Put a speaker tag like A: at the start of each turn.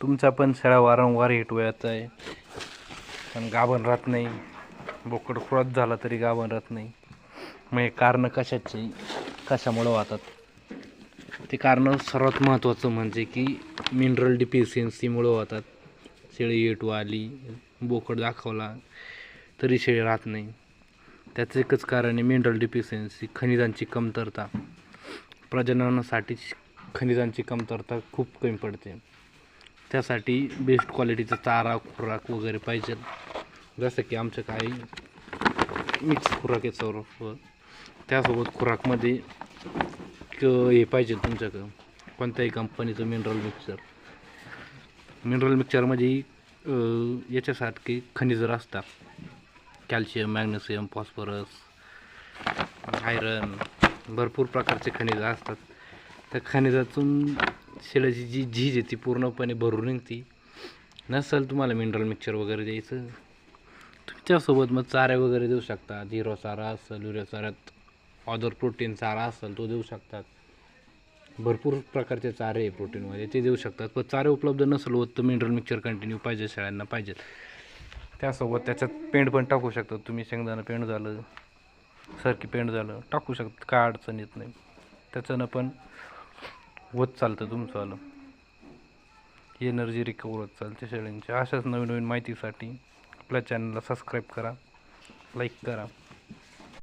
A: तुमचा पण शेळ्या वारंवार हिट व्हायचा आहे, पण गाभण राहत नाही. बोकड क्रॉस झाला तरी गाभण राहत नाही. मग हे कारणं कशाची, कशामुळं होतात? ते कारण सर्वात महत्त्वाचं म्हणजे की मिनरल डिफिशियन्सीमुळं होतात. शेळी हिट आली, बोकड दाखवला तरी शेळी राहत नाही. त्याचं एकच कारण आहे मिनरल डिफिशियन्सी, खनिजांची कमतरता. प्रजननासाठी खनिजांची कमतरता खूप कमी पडते. त्यासाठी बेस्ट क्वालिटीचा चारा, खुराक वगैरे पाहिजे. जसं की आमचं काही मिक्स खुराक आहे सर्व. त्यासोबत खुराकमध्ये हे पाहिजे तुमच्याकडं कोणत्याही कंपनीचं मिनरल मिक्सरमध्ये याच्यासारखे खनिजं असतात. कॅल्शियम, मॅग्नेशियम, फॉस्फरस, आयरन, भरपूर प्रकारचे खनिजं असतात. त्या खनिजातून शेळ्याची जी झीज आहे ती पूर्णपणे भरून निघते. नसेल तुम्हाला मिनरल मिक्सचर वगैरे द्यायचं, तुमच्यासोबत मग चारे वगैरे देऊ शकता. झिरो चारा असेल, युरिया चाऱ्यात अदर प्रोटीन चारा असेल तो देऊ शकतात. भरपूर प्रकारचे चारे आहे प्रोटीनमध्ये, ते देऊ शकतात. पण चारे उपलब्ध नसेल होत तर मिनरल मिक्सचर कंटिन्यू पाहिजे, शेळ्यांना पाहिजे. त्यासोबत त्याच्यात पेंड पण टाकू शकता तुम्ही. शेंगदाणा पेंड झालं, सरकी पेंड झालं, टाकू शकता, काय अडचण येत नाही. त्याच्यानं पण होत चालतं तुमचं आलं, एनर्जी रिकवर होत चालते शेळ्यांची. अशाच नवीन नवीन माहितीसाठी आपल्या चॅनलला सबस्क्राईब करा, लाईक करा.